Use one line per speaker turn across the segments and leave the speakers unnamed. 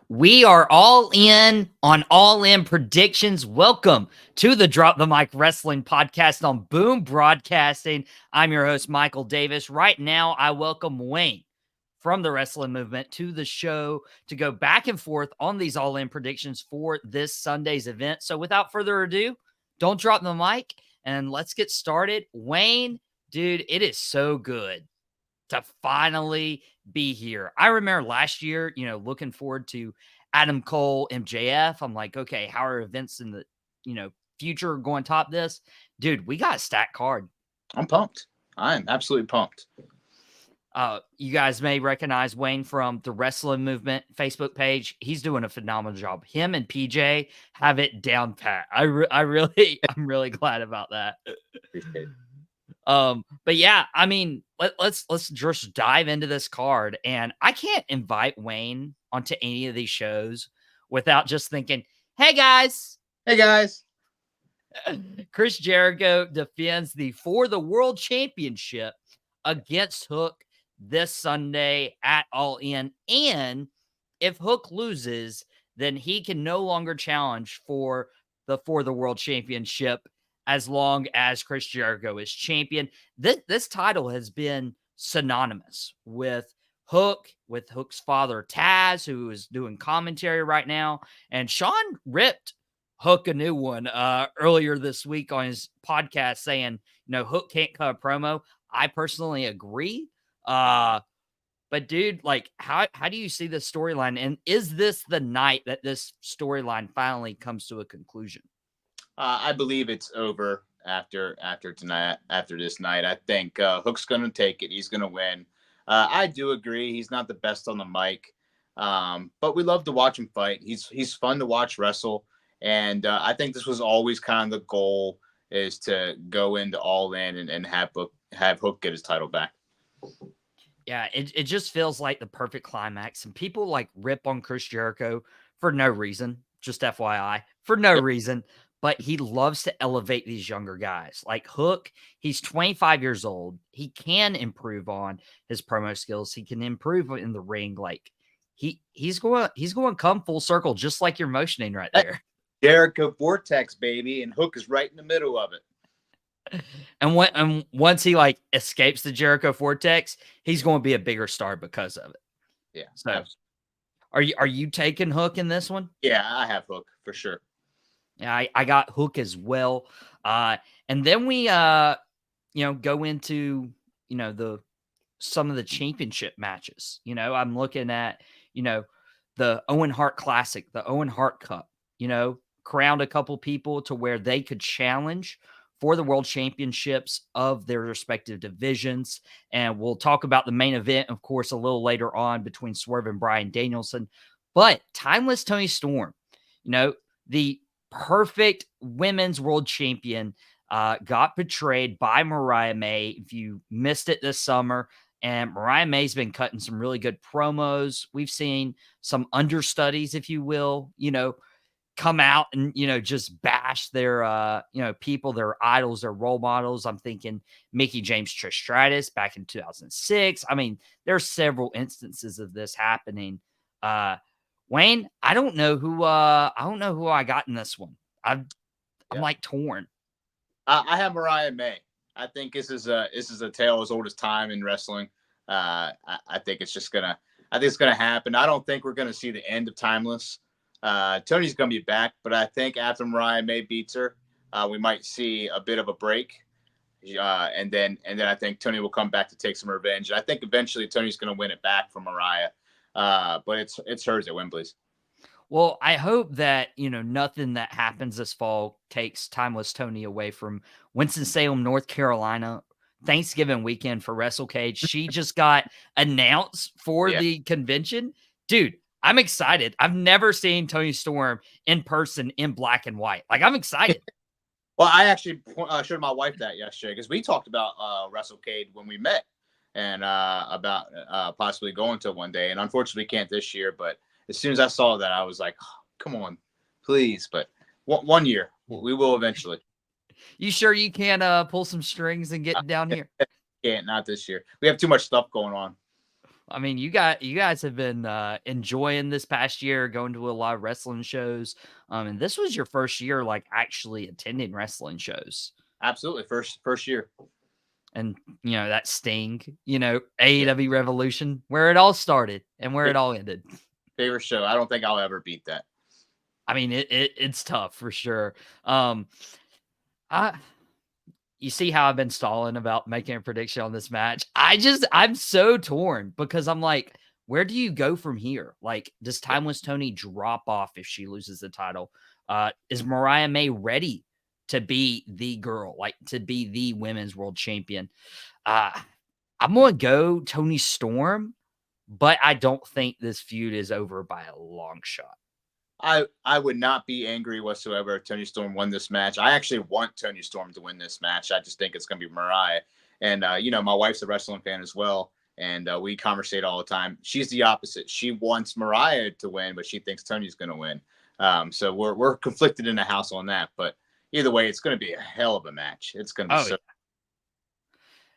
We are all in on All In predictions. Welcome to the Drop the Mic Wrestling Podcast on Boom Broadcasting. I'm your host, Michael Davis. Right now, I welcome Wayne from the Wrestling Movement to the show to go back and forth on these All In predictions for this Sunday's event. So without further ado, don't drop the mic and let's get started. Wayne, dude, it is so good to finally be here. I remember last year, looking forward to Adam Cole, MJF. I'm like, okay, how are events in the, future going top this? Dude, we got a stacked card.
I'm pumped. I am absolutely pumped.
You guys may recognize Wayne from the Wrestling Movement Facebook page. He's doing a phenomenal job. Him and PJ have it down pat. I'm really glad about that.
Appreciate it.
But yeah, I mean, let's just dive into this card. And I can't invite Wayne onto any of these shows without just thinking, hey guys.
Hey guys.
Chris Jericho defends for the World Championship against Hook this Sunday at All In. And if Hook loses, then he can no longer challenge for the World Championship as long as Chris Jericho is champion. This title has been synonymous with Hook, with Hook's father, Taz, who is doing commentary right now. And Sean ripped Hook a new one earlier this week on his podcast saying, Hook can't cut a promo. I personally agree. But dude, like, how do you see this storyline? And is this the night that this storyline finally comes to a conclusion?
I believe it's over after tonight. After this night, I think Hook's going to take it. He's going to win. I do agree. He's not the best on the mic, but we love to watch him fight. He's fun to watch wrestle, and I think this was always kind of the goal, is to go into All In and have Hook get his title back.
Yeah, it just feels like the perfect climax, and people like rip on Chris Jericho for no reason. Just FYI, for no reason. But he loves to elevate these younger guys. Like Hook, he's 25 years old. He can improve on his promo skills. He can improve in the ring. Like he's going to come full circle, just like you're motioning right there.
Jericho Vortex, baby, and Hook is right in the middle of it.
And once he like escapes the Jericho Vortex, he's going to be a bigger star because of it.
Yeah.
So
absolutely.
are you taking Hook in this one?
Yeah, I have Hook for sure.
Yeah, I got Hook as well. And then we go into, some of the championship matches. I'm looking at, the Owen Hart Classic, the Owen Hart Cup, crowned a couple people to where they could challenge for the world championships of their respective divisions. And we'll talk about the main event, of course, a little later on between Swerve and Bryan Danielson. But timeless Toni Storm, the perfect women's world champion, got betrayed by Mariah May. If you missed it this summer, and Mariah May's been cutting some really good promos. We've seen some understudies, if you will, come out and, just bash their, people, their idols, their role models. I'm thinking Mickie James Trish Stratus back in 2006. I mean, there's several instances of this happening. Wayne, I don't know who I got in this one. I'm like torn.
I have Mariah May. I think this is a tale as old as time in wrestling. I think it's gonna happen. I don't think we're gonna see the end of Timeless. Tony's gonna be back, but I think after Mariah May beats her, we might see a bit of a break. And then I think Toni will come back to take some revenge. And I think eventually Tony's gonna win it back from Mariah. But it's hers at Wembley's.
Well, I hope that, nothing that happens this fall takes Timeless Toni away from Winston-Salem, North Carolina, Thanksgiving weekend for WrestleCade. She just got announced for the convention. Dude, I'm excited. I've never seen Toni Storm in person in black and white. Like, I'm excited.
Well, I actually showed my wife that yesterday because we talked about WrestleCade when we met and about possibly going to one day. And unfortunately, we can't this year. But as soon as I saw that, I was like, oh, come on, please. But one year, we will eventually.
You sure you can't pull some strings and get down here?
Can't, not this year. We have too much stuff going on.
I mean, you guys have been enjoying this past year, going to a lot of wrestling shows. And this was your first year like actually attending wrestling shows.
Absolutely, first year.
And that Sting,
Yeah.
AEW Revolution, where it all started and where it all ended.
Favorite show. I don't think I'll ever beat that.
I mean, it's tough for sure. I You see how I've been stalling about making a prediction on this match? I'm so torn because I'm like, where do you go from here? Like, does Timeless Tony drop off if she loses the title? Is Mariah May ready to be the girl, like to be the women's world champion? I'm gonna go Toni Storm, but I don't think this feud is over by a long shot.
I would not be angry whatsoever if Toni Storm won this match. I actually want Toni Storm to win this match. I just think it's going to be Mariah. And, my wife's a wrestling fan as well. And we conversate all the time. She's the opposite. She wants Mariah to win, but she thinks Tony's going to win. So we're conflicted in the house on that. But either way, it's going to be a hell of a match. It's going to be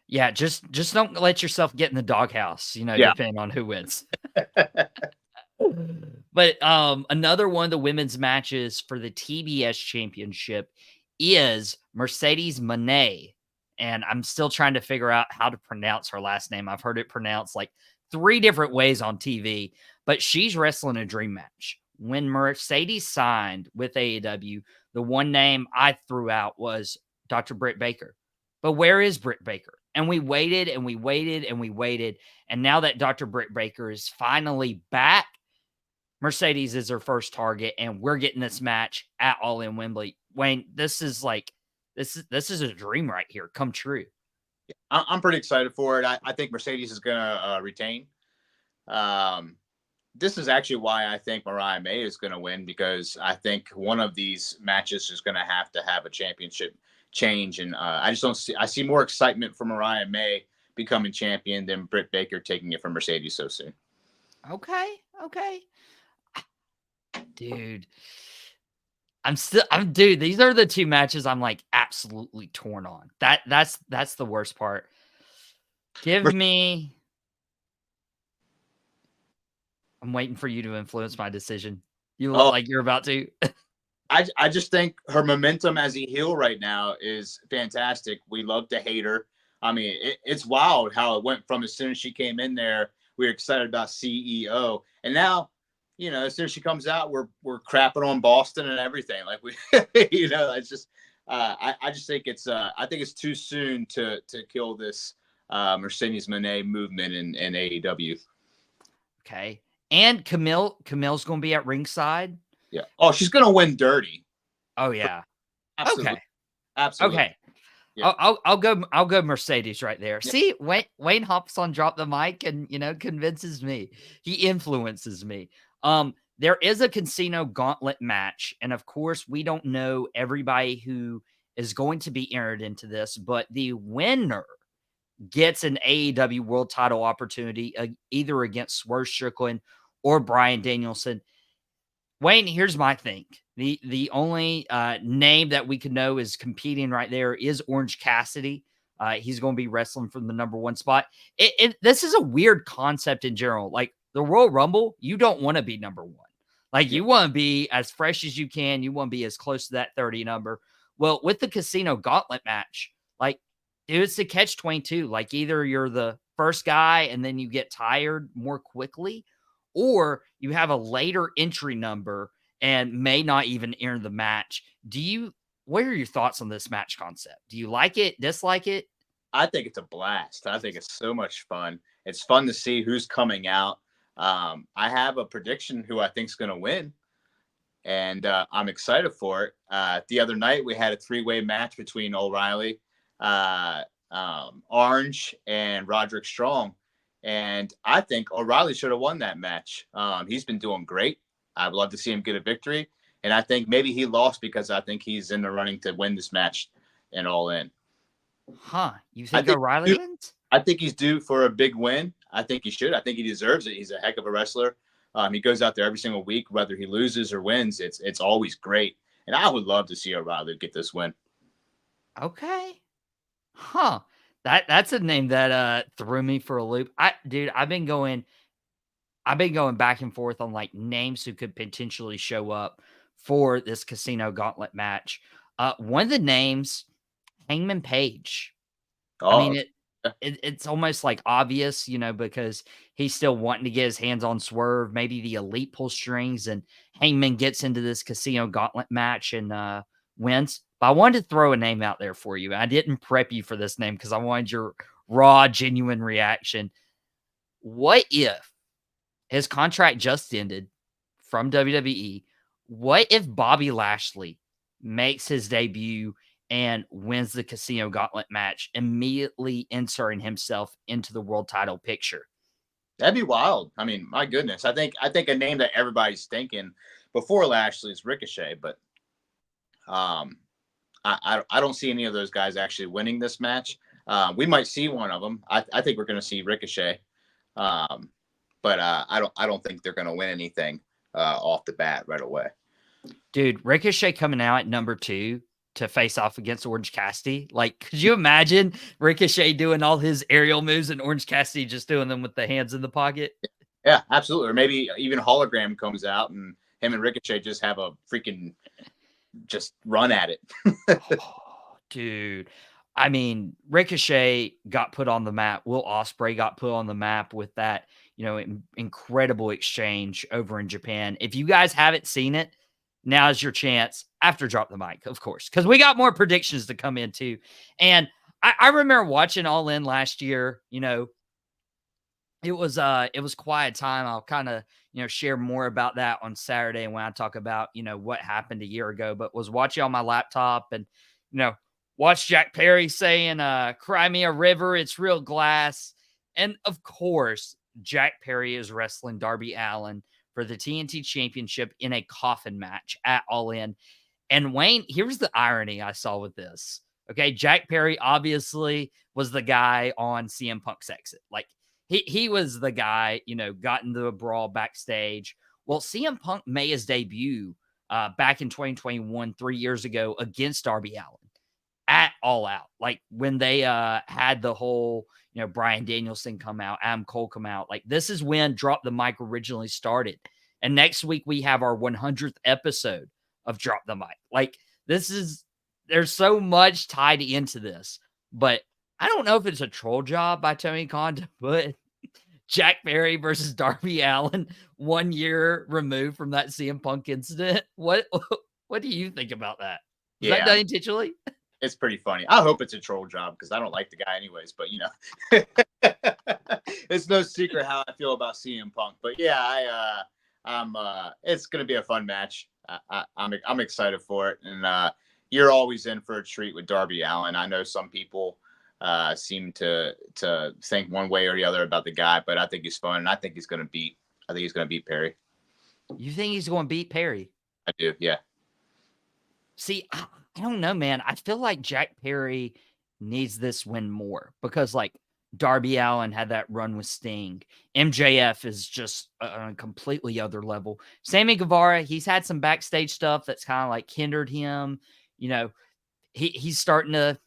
Yeah, just don't let yourself get in the doghouse, depending on who wins. But another one of the women's matches for the TBS championship is Mercedes Moné. And I'm still trying to figure out how to pronounce her last name. I've heard it pronounced like 3 different ways on TV, but she's wrestling a dream match. When Mercedes signed with AEW, the one name I threw out was Dr. Britt Baker. But where is Britt Baker? And we waited and we waited and we waited. And now that Dr. Britt Baker is finally back, Mercedes is her first target, and we're getting this match at All In Wembley. Wayne, this is a dream right here, come true.
I'm pretty excited for it. I think Mercedes is going to retain. This is actually why I think Mariah May is going to win, because I think one of these matches is going to have a championship change, and I see more excitement for Mariah May becoming champion than Britt Baker taking it from Mercedes so soon.
Okay. Dude. These are the 2 matches I'm like absolutely torn on. That's the worst part. I'm waiting for you to influence my decision. You look like you're about to.
I just think her momentum as a heel right now is fantastic. We love to hate her. I mean, it's wild how it went from as soon as she came in there, we were excited about CEO, and now, as soon as she comes out, we're crapping on Boston and everything. Like it's just, I just think I think it's too soon to kill this Mercedes Moné movement in AEW.
Okay, and Camille's going to be at ringside.
Yeah. Oh, she's going to win dirty.
Oh yeah.
Absolutely.
Okay.
Absolutely.
Okay. Yeah. I'll go Mercedes right there. Yeah. See, Wayne hops on Drop the Mic and convinces me. He influences me. There is a casino gauntlet match, and of course, we don't know everybody who is going to be entered into this, but the winner gets an AEW World Title opportunity either against Swerve Strickland or Bryan Danielson. Wayne, here's my thing. The only name that we could know is competing right there is Orange Cassidy. He's going to be wrestling from the number 1 spot. This is a weird concept in general. Like the Royal Rumble, you don't want to be number 1. Like you want to be as fresh as you can. You want to be as close to that 30 number. Well, with the Casino Gauntlet match, like, dude, it's the catch-22. Like either you're the first guy and then you get tired more quickly, or you have a later entry number and may not even enter the match. What are your thoughts on this match concept? Do you like it, dislike it?
I think it's a blast. I think it's so much fun. It's fun to see who's coming out. I have a prediction who I think is going to win, and I'm excited for it. The other night, we had a 3-way match between O'Reilly, Orange, and Roderick Strong. And I think O'Reilly should have won that match. He's been doing great. I'd love to see him get a victory. And I think maybe he lost because I think he's in the running to win this match and All In.
Huh. You think O'Reilly wins?
I think he's due for a big win. I think he should. I think he deserves it. He's a heck of a wrestler. He goes out there every single week, whether he loses or wins. It's always great. And I would love to see O'Reilly get this win.
Okay. Huh. That's a name that threw me for a loop. Dude, I've been going back and forth on like names who could potentially show up for this Casino Gauntlet match. One of the names, Hangman Page. I mean,
Oh,
it's almost like obvious, because he's still wanting to get his hands on Swerve. Maybe the Elite pull strings, and Hangman gets into this Casino Gauntlet match and wins. But I wanted to throw a name out there for you. I didn't prep you for this name because I wanted your raw, genuine reaction. What if his contract just ended from WWE? What if Bobby Lashley makes his debut and wins the Casino Gauntlet match, immediately inserting himself into the world title picture?
that'd be wild. I mean, my goodness. I think a name that everybody's thinking before Lashley is Ricochet, but um, I don't see any of those guys actually winning this match. We might see one of them. I think we're going to see Ricochet, um, but I don't think they're going to win anything off the bat right away.
Dude, Ricochet coming out at number 2 to face off against Orange Cassidy. Like, could you imagine Ricochet doing all his aerial moves and Orange Cassidy just doing them with the hands in the pocket?
Yeah, absolutely. Or maybe even Hologram comes out and him and Ricochet just have a freaking just run at it.
Oh, dude. I mean, Ricochet got put on the map. Will Ospreay got put on the map with that, incredible exchange over in Japan. If you guys haven't seen it, now's your chance after Drop the Mic, of course, because we got more predictions to come into. And I remember watching All In last year. It was quiet time. I'll kind of, share more about that on Saturday when I talk about, what happened a year ago, but was watching on my laptop and, you know, watch Jack Perry saying, cry me a river, it's real glass. And of course, Jack Perry is wrestling Darby Allin for the TNT championship in a coffin match at All In. And Wayne, here's the irony I saw with this. Okay, Jack Perry obviously was the guy on CM Punk's exit. Like, he was the guy, got into a brawl backstage. Well, CM Punk made his debut back in 2021, 3 years ago, against Darby Allin at All Out. Like, when they had the whole, Bryan Danielson come out, Adam Cole come out. Like, this is when Drop the Mic originally started. And next week we have our 100th episode of Drop the Mic. Like, there's so much tied into this, but I don't know if it's a troll job by Tony Khan to put Jack Perry versus Darby Allin 1 year removed from that CM Punk incident. What do you think about that? Was that
Yeah,
done intentionally?
it's pretty funny. I hope it's a troll job because I don't like the guy anyways. But it's no secret how I feel about CM Punk. But yeah, I'm. It's gonna be a fun match. I'm excited for it, and you're always in for a treat with Darby Allin. I know some people seem to think one way or the other about the guy, but I think he's fun, and I think he's gonna beat. I think he's gonna beat Perry.
You think he's going to beat Perry?
I do. Yeah.
See, I don't know, man. I feel like Jack Perry needs this win more because, like, Darby Allin had that run with Sting. MJF is just on a completely other level. Sammy Guevara, he's had some backstage stuff that's kind of like hindered him. You know, he's starting to,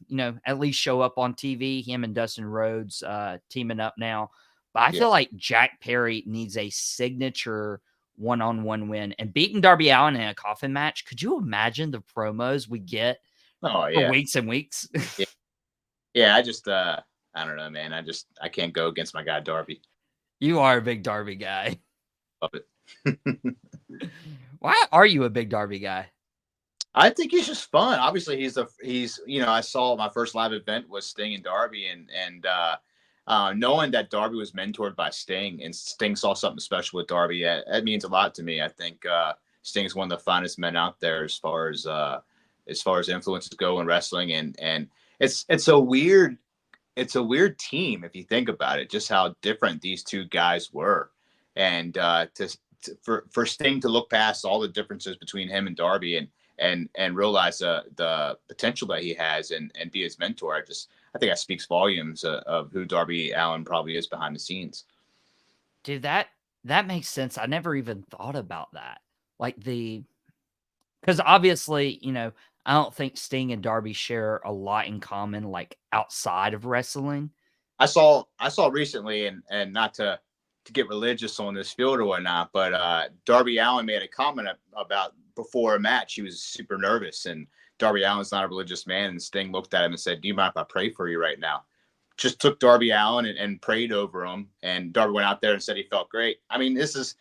at least show up on TV. Him and Dustin Rhodes teaming up now. But I
Yeah.
feel like Jack Perry needs a signature one-on-one win and beating Darby Allin in a coffin match. Could you imagine the promos we get
Oh
for
yeah.
weeks and weeks?
Yeah. Yeah. I don't know, man. I can't go against my guy Darby.
You are a big Darby guy.
Love it.
Why are you a big Darby guy?
I think he's just fun. Obviously, he's I saw my first live event was Sting and Darby, and knowing that Darby was mentored by Sting and Sting saw something special with Darby, that means a lot to me. I think Sting's one of the finest men out there as far as influences go in wrestling, and it's a weird team if you think about it, just how different these two guys were, and for Sting to look past all the differences between him and Darby and realize the potential that he has and be his mentor. I think that speaks volumes of who Darby Allin probably is behind the scenes.
Dude, that makes sense. I never even thought about that. Like because obviously, I don't think Sting and Darby share a lot in common, like outside of wrestling.
I saw recently, and not to get religious on this field or whatnot, but Darby Allin made a comment about before a match he was super nervous, and Darby Allin's not a religious man, and Sting looked at him and said, "Do you mind if I pray for you right now?" Just took Darby Allin and prayed over him, and Darby went out there and said he felt great. I mean, this is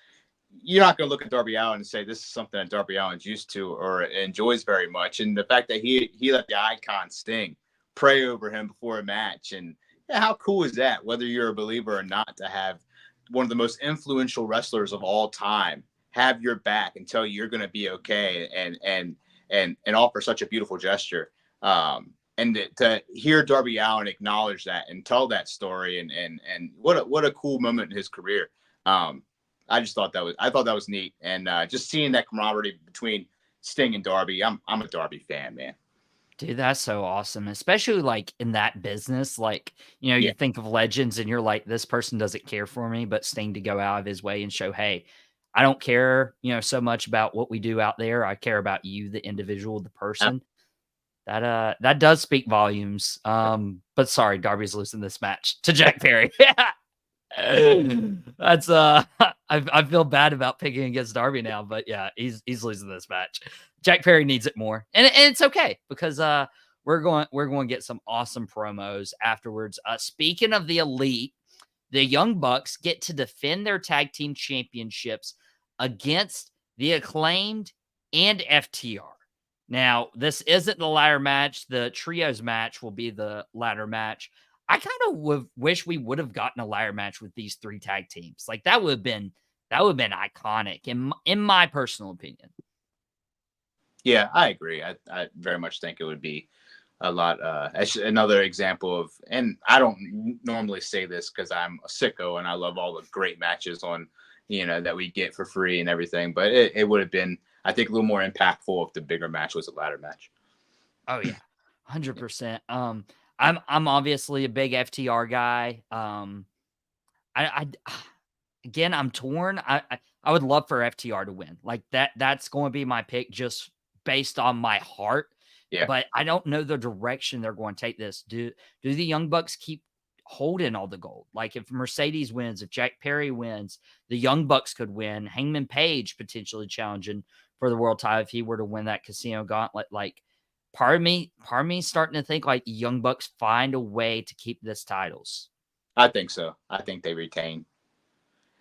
you're not going to look at Darby Allin and say this is something that Darby Allin's used to or enjoys very much, and the fact that he let the icon Sting pray over him before a match, and yeah, how cool is that? Whether you're a believer or not, to have one of the most influential wrestlers of all time have your back and tell you you're going to be okay, and offer such a beautiful gesture. And to hear Darby Allin acknowledge that and tell that story, and what a cool moment in his career. I thought that was neat, and just seeing that camaraderie between Sting and Darby. I'm a Darby fan, man.
Dude, that's so awesome, especially, like, in that business, like, you
Yeah,
think of legends and you're like, "This person doesn't care for me," but Sting to go out of his way and show, "Hey, I don't care, so much about what we do out there. I care about you, the individual, the person." That does speak volumes. But sorry, Darby's losing this match to Jack Perry. That's I feel bad about picking against Darby now, but yeah, he's losing this match. Jack Perry needs it more, and it's okay because we're going to get some awesome promos afterwards. Speaking of the Elite, the Young Bucks get to defend their tag team championships against the Acclaimed and FTR. Now, this isn't the ladder match. The trios match will be the ladder match. I kind of wish we would have gotten a ladder match with these three tag teams. Like that would have been iconic in my personal opinion.
yeah, I agree. I very much think it would be a lot. Another example of, and I don't normally say this because I'm a sicko and I love all the great matches on, that we get for free and everything. But it would have been, I think, a little more impactful if the bigger match was a ladder match.
Oh yeah, 100%. I'm obviously a big FTR guy. I again, I'm torn. I would love for FTR to win. Like that's going to be my pick just based on my heart,
Yeah,
but I don't know the direction they're going to take this. Do the Young Bucks keep holding all the gold? Like if Mercedes wins, if Jack Perry wins, the Young Bucks could win. Hangman Page potentially challenging for the world title if he were to win that Casino Gauntlet. Like part of me starting to think like Young Bucks find a way to keep this titles.
I think so. I think they retain.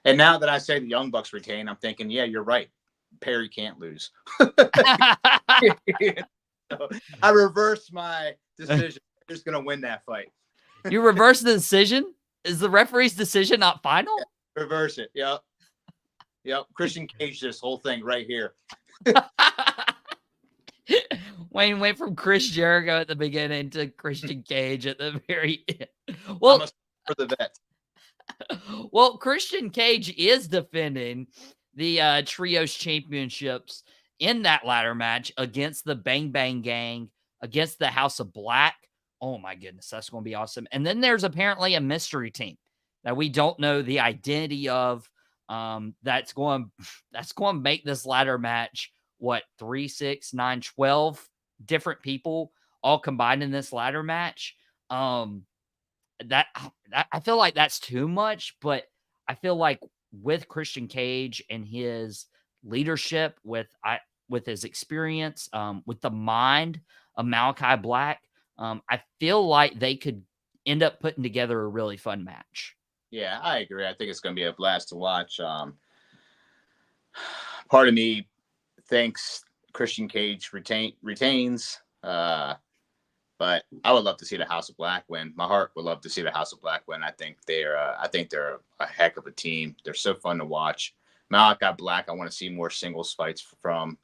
And now that I say the Young Bucks retain, I'm thinking, yeah, you're right. Perry can't lose. I reversed my decision. I'm just gonna win that fight.
You reverse the decision? Is the referee's decision not final?
Reverse it. Yep. Yep. Christian Cage, this whole thing right here.
Wayne went from Chris Jericho at the beginning to Christian Cage at the very end. Well,
for the vet.
Well, Christian Cage is defending the Trios Championships in that ladder match against the Bang Bang Gang, against the House of Black. Oh my goodness, that's going to be awesome. And then there's apparently a mystery team that we don't know the identity of. That's going to make this ladder match what 3, 6, 9, 12 different people all combined in this ladder match. That I feel like that's too much, but I feel like with Christian Cage and his leadership, with his experience, with the mind of Malachi Black, I feel like they could end up putting together a really fun match.
Yeah, I agree. I think it's going to be a blast to watch. Part of me thinks Christian Cage retains. But I would love to see the House of Black win. My heart would love to see the House of Black win. I think they're a heck of a team. They're so fun to watch. Malachi Black, I want to see more singles fights from.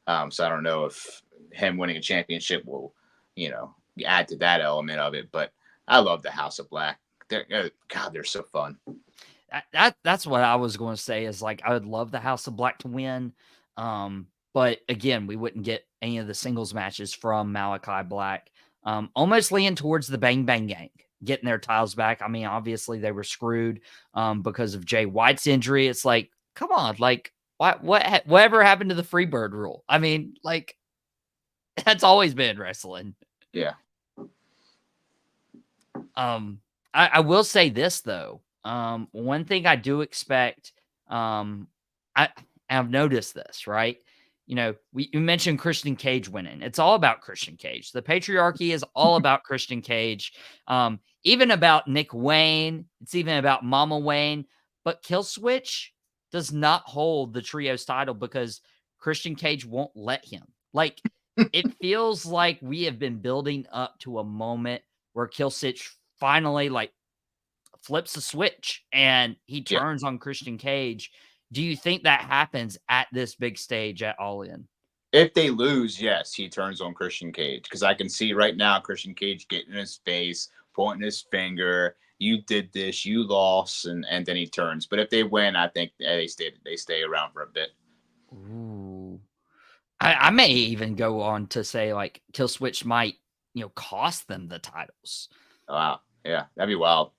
So I don't know if him winning a championship will, add to that element of it. But I love the House of Black. They're so fun.
That's what I was going to say is like I would love the House of Black to win. But again, we wouldn't get any of the singles matches from Malachi Black. Almost leaning towards the Bang Bang Gang getting their titles back. I mean, obviously they were screwed because of Jay White's injury. It's like, come on, like whatever happened to the Freebird rule? I mean, like That's always been wrestling.
Yeah.
I will say this though. One thing I do expect, I've noticed this, right? You mentioned Christian Cage winning. It's all about Christian Cage. The patriarchy is all about Christian Cage. Even about Nick Wayne. It's even about Mama Wayne. But Killswitch does not hold the trios title because Christian Cage won't let him. Like, it feels like we have been building up to a moment where Killswitch finally flips the switch and he
Yeah.
turns on Christian Cage. Do you think that happens at this big stage at All In?
If they lose, yes, he turns on Christian Cage because I can see right now Christian Cage getting in his face, pointing his finger. You did this, you lost, and then he turns. But if they win, I think they stay around for a bit.
Ooh. I may even go on to say Killswitch might, cost them the titles.
Wow. Yeah, that'd be wild.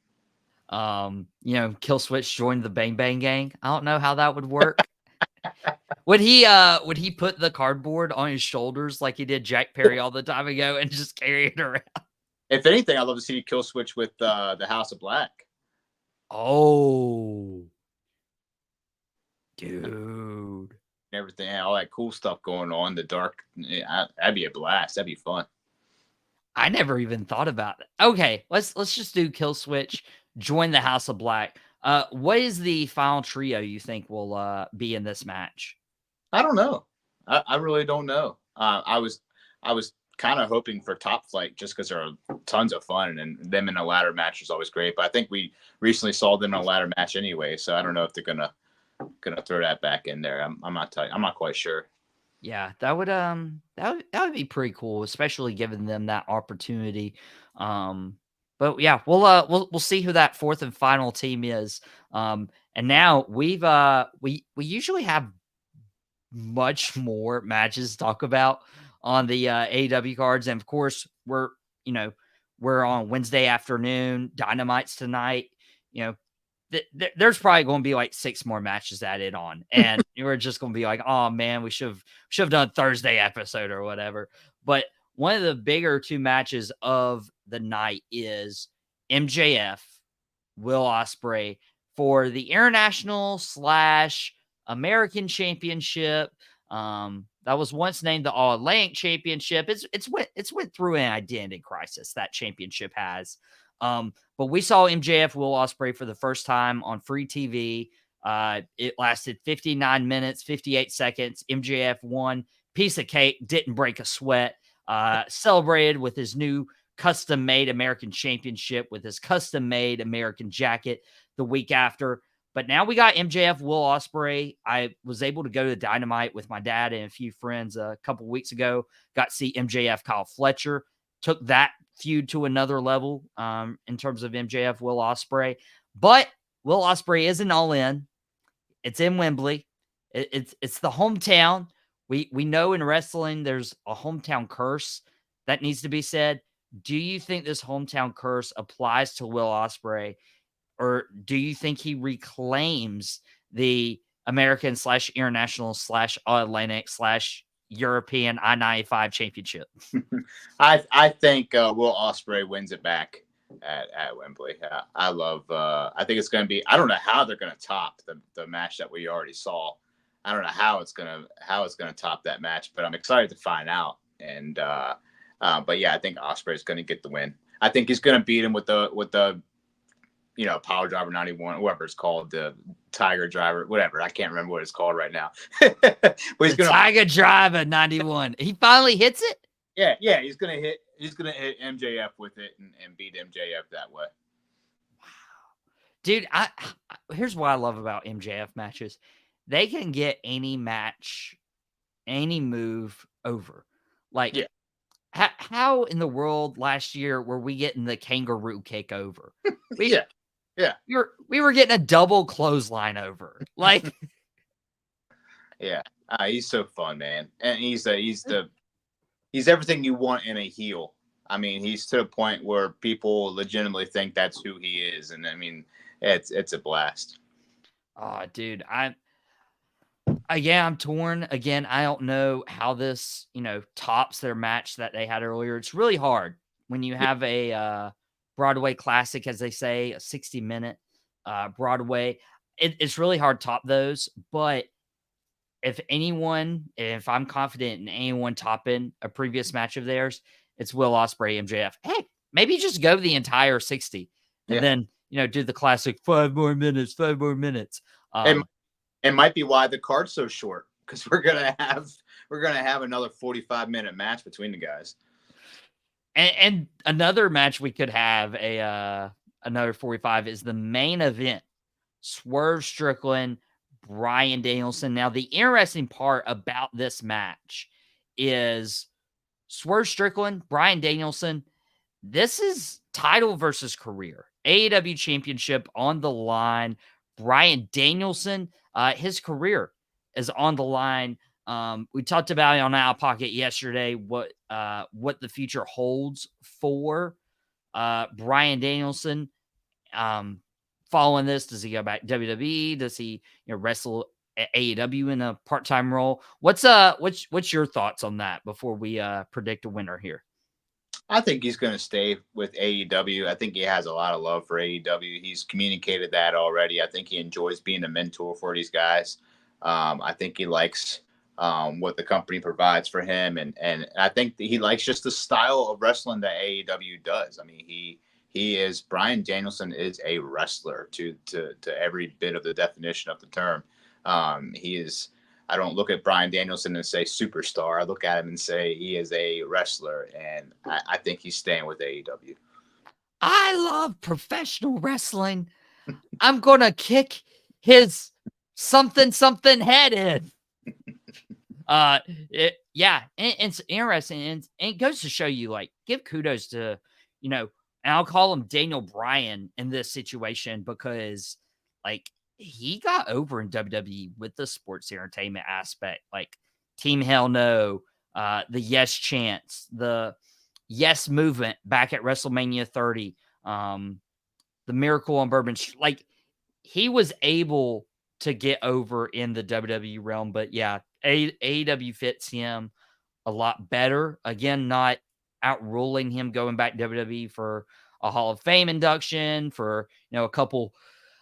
Killswitch joined the Bang Bang Gang. I don't know how that would work. Would he put the cardboard on his shoulders like he did Jack Perry all the time ago and just carry it around?
If anything, I'd love to see Killswitch with the House of Black.
Oh, dude.
Everything, all that cool stuff going on. The dark, that'd be a blast. That'd be fun.
I never even thought about it. Okay, let's just do Killswitch, join the House of Black. What is the final trio you think will be in this match?
I don't know. I really don't know. I was kind of hoping for Top Flight just because they're tons of fun and them in a ladder match is always great. But I think we recently saw them in a ladder match anyway, so I don't know if they're gonna throw that back in there. I'm not quite sure.
Yeah, that would be pretty cool, especially giving them that opportunity. But yeah, we'll see who that fourth and final team is. And now we usually have much more matches to talk about on the AEW cards, and of course we're on Wednesday afternoon. Dynamite's tonight. You know, there's probably going to be like 6 more matches added on, and we're just going to be like, oh man, we should have done Thursday episode or whatever. But one of the bigger 2 matches of the night is MJF, Will Ospreay for the international / American championship. That was once named the All Atlantic Championship. It's went through an identity crisis, that championship has. But we saw MJF Will Ospreay for the first time on free TV. It lasted 59 minutes, 58 seconds. MJF won. Piece of cake, didn't break a sweat. Celebrated with his new custom-made American Championship with his custom-made American jacket the week after. But now we got MJF Will Ospreay. I was able to go to Dynamite with my dad and a few friends a couple weeks ago. Got to see MJF Kyle Fletcher. Took that feud to another level in terms of MJF Will Ospreay. But Will Ospreay isn't All In. It's in Wembley. It's the hometown. We know in wrestling there's a hometown curse that needs to be said. Do you think this hometown curse applies to Will Ospreay, or do you think he reclaims the American / international / All Atlantic / European I-95 championship?
I think Will Ospreay wins it back at Wembley. I love. I think it's going to be. I don't know how they're going to top the match that we already saw. I don't know how it's gonna top that match, but I'm excited to find out. And but yeah, I think Ospreay is going to get the win. I think he's going to beat him with the Power Driver 91, whoever it's called, the Tiger Driver, whatever. I can't remember what it's called right now. But he's
the
gonna
Tiger Driver 91. He finally hits it.
Yeah, he's gonna hit MJF with it and beat MJF that way.
Wow, dude. Here's what I love about MJF matches. They can get any match, any move over. Like,
Yeah.
how in the world last year were we getting the kangaroo kick over?
Yeah.
We were getting a double clothesline over. Like,
yeah, he's so fun, man, and he's everything you want in a heel. I mean, he's to the point where people legitimately think that's who he is, and I mean, it's a blast.
oh, dude, Yeah, I'm torn. Again, I don't know how this, tops their match that they had earlier. It's really hard when you
Yeah.
have a Broadway classic, as they say, a 60-minute Broadway. It's really hard to top those. But if I'm confident in anyone topping a previous match of theirs, it's Will Ospreay, MJF. Hey, maybe just go the entire 60 and
Yeah.
then, do the classic 5 more minutes, 5 more minutes.
And it might be why the card's so short, because we're gonna have another 45-minute match between the guys.
And another match we could have another 45 is the main event. Swerve Strickland, Bryan Danielson. Now, the interesting part about this match is Swerve Strickland, Bryan Danielson. This is title versus career. AEW championship on the line. Bryan Danielson, his career is on the line. We talked about it on Out of Pocket yesterday, what the future holds for Bryan Danielson. Following this, does he go back to WWE? Does he wrestle at AEW in a part-time role? What's your thoughts on that before we predict a winner here?
I think he's going to stay with AEW. I think he has a lot of love for AEW. He's communicated that already. I think he enjoys being a mentor for these guys. I think he likes what the company provides for him, and I think he likes just the style of wrestling that AEW does. I mean, Bryan Danielson is a wrestler to every bit of the definition of the term. He is. I don't look at Bryan Danielson and say superstar. I look at him and say he is a wrestler, and I think he's staying with AEW.
I love professional wrestling. I'm gonna kick his something head in. Yeah, and it's interesting, and it goes to show you, like, give kudos to, and I'll call him Daniel Bryan in this situation because, like, he got over in WWE with the sports entertainment aspect, like Team Hell No, the Yes Chants, the Yes Movement back at WrestleMania 30, the Miracle on Bourbon. Like, he was able to get over in the WWE realm, but yeah, AEW fits him a lot better. Again, not outruling him going back to WWE for a Hall of Fame induction, for a couple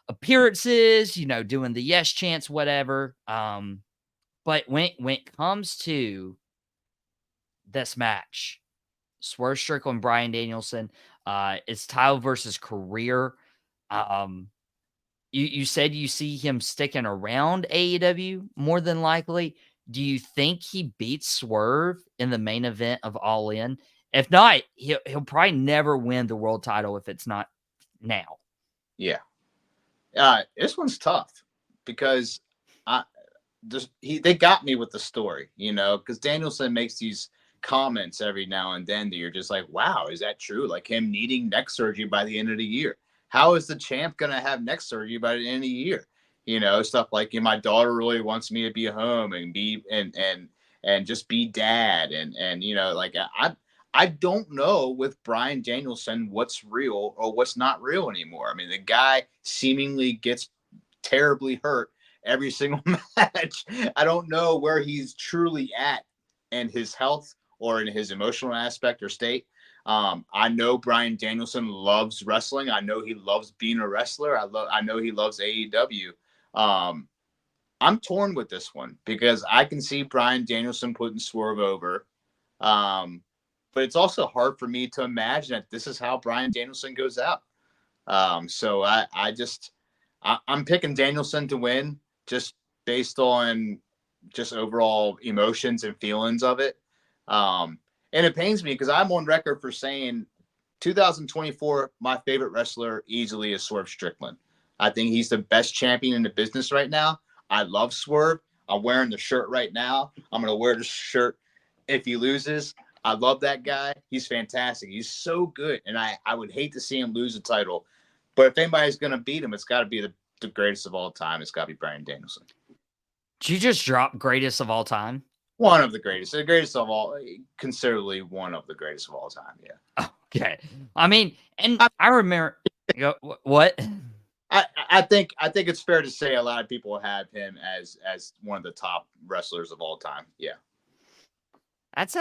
appearances, doing the yes chance, whatever. But when it comes to this match, Swerve Strickland, Bryan Danielson, it's title versus career. Um, you said you see him sticking around AEW more than likely. Do you think he beats Swerve in the main event of All In? If not, he'll probably never win the world title if it's not now.
Yeah, this one's tough because they got me with the story, because Danielson makes these comments every now and then that you're just like, wow, is that true? Like him needing neck surgery by the end of the year. How is the champ gonna have neck surgery by the end of the year? Stuff like, my daughter really wants me to be home and be and just be dad, and like I don't know with Bryan Danielson what's real or what's not real anymore. I mean, the guy seemingly gets terribly hurt every single match. I don't know where he's truly at in his health or in his emotional aspect or state. I know Bryan Danielson loves wrestling. I know he loves being a wrestler. I know he loves AEW. I'm torn with this one because I can see Bryan Danielson putting Swerve over. But it's also hard for me to imagine that this is how Bryan Danielson goes out. So I'm picking Danielson to win just based on just overall emotions and feelings of it. And it pains me because I'm on record for saying 2024, my favorite wrestler easily is Swerve Strickland. I think he's the best champion in the business right now. I love Swerve. I'm wearing the shirt right now. I'm going to wear the shirt if he loses. I love that guy. He's fantastic. He's so good. And I would hate to see him lose a title. But if anybody's going to beat him, it's got to be the greatest of all time. It's got to be Bryan Danielson.
Did you just drop greatest of all time?
One of the greatest. The greatest of all. Considerably one of the greatest of all time, yeah.
Okay. I mean, and I remember... What?
I think it's fair to say a lot of people have him as one of the top wrestlers of all time. Yeah.
That's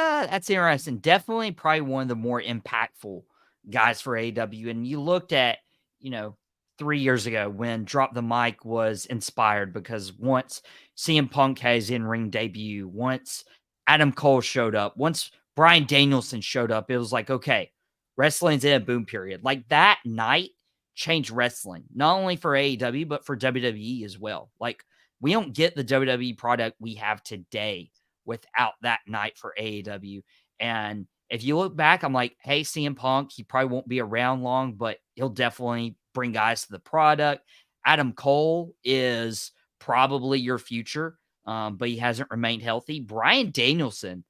interesting. Definitely probably one of the more impactful guys for AEW. And you looked at, 3 years ago when Drop the Mic was inspired because once CM Punk had his in-ring debut, once Adam Cole showed up, once Bryan Danielson showed up, it was like, okay, wrestling's in a boom period. Like that night changed wrestling, not only for AEW, but for WWE as well. Like we don't get the WWE product we have today without that night for AEW. And if you look back, I'm like, hey, CM Punk, he probably won't be around long, but he'll definitely bring guys to the product. Adam Cole is probably your future, but he hasn't remained healthy. Bryan Danielson,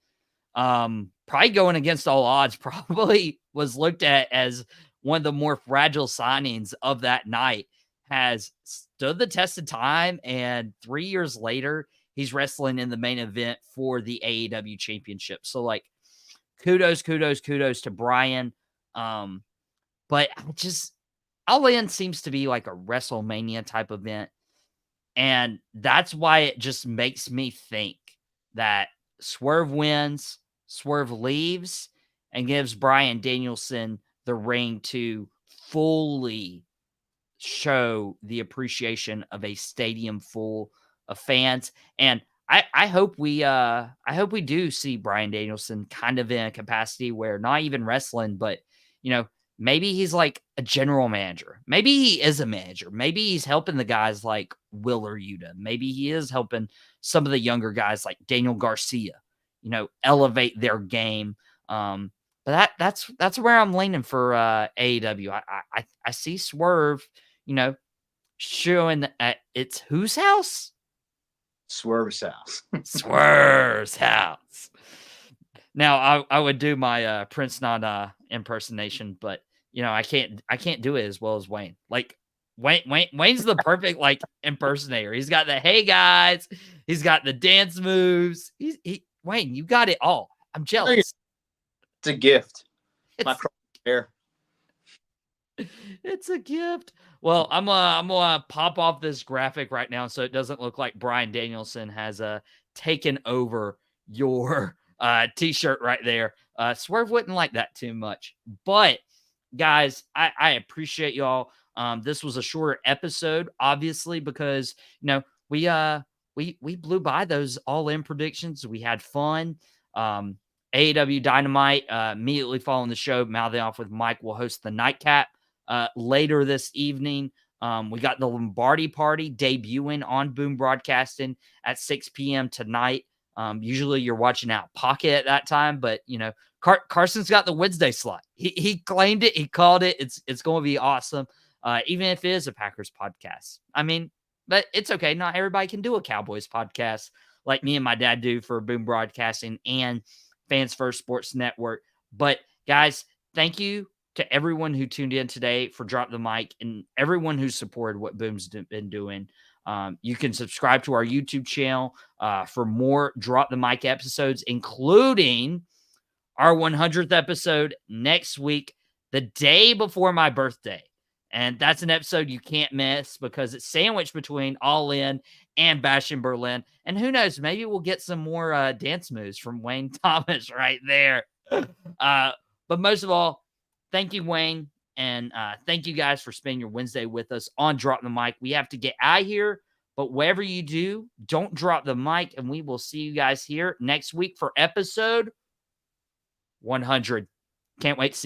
probably going against all odds, probably was looked at as one of the more fragile signings of that night, has stood the test of time. And 3 years later, he's wrestling in the main event for the AEW championship. So like kudos to Bryan. But All In seems to be like a WrestleMania type event. And that's why it just makes me think that Swerve wins, Swerve leaves, and gives Bryan Danielson the ring to fully show the appreciation of a stadium full of fans. And I hope we do see Bryan Danielson kind of in a capacity where not even wrestling, but maybe he's like a general manager. Maybe he is a manager. Maybe he's helping the guys like Will or Yuta. Maybe he is helping some of the younger guys like Daniel Garcia, elevate their game. But that's where I'm leaning for AEW. I see Swerve, showing at it's whose house?
Swerve's house.
Swerve's house. Now I would do my Prince Nana impersonation, but I can't do it as well as Wayne. Like Wayne's the perfect like impersonator. He's got the hey guys, he's got the dance moves. Wayne, you got it all. I'm jealous.
It's a gift. My hair.
It's a gift. Well, I'm gonna pop off this graphic right now so it doesn't look like Bryan Danielson has taken over your t-shirt right there. Swerve wouldn't like that too much. But guys, I appreciate y'all. This was a shorter episode, obviously, because we blew by those all-in predictions. We had fun. AEW Dynamite immediately following the show, mouthing off with Mike, will host the nightcap later this evening. We got the Lombardi Party debuting on Boom Broadcasting at 6 p.m. tonight. Usually you're watching Out Pocket at that time, but Carson's got the Wednesday slot. He claimed it. He called it. It's going to be awesome. Even if it is a Packers podcast. I mean, but it's okay. Not everybody can do a Cowboys podcast like me and my dad do for Boom Broadcasting and Fans First Sports Network. But guys, thank you to everyone who tuned in today for Drop the Mic and everyone who supported what Boom's been doing. You can subscribe to our YouTube channel for more Drop the Mic episodes, including our 100th episode next week, the day before my birthday. And that's an episode you can't miss because it's sandwiched between All In and Bash in Berlin. And who knows, maybe we'll get some more dance moves from Wayne Thomas right there. But most of all, thank you, Wayne. And thank you guys for spending your Wednesday with us on Drop the Mic. We have to get out of here, but whatever you do, don't drop the mic. And we will see you guys here next week for episode 100. Can't wait to see you.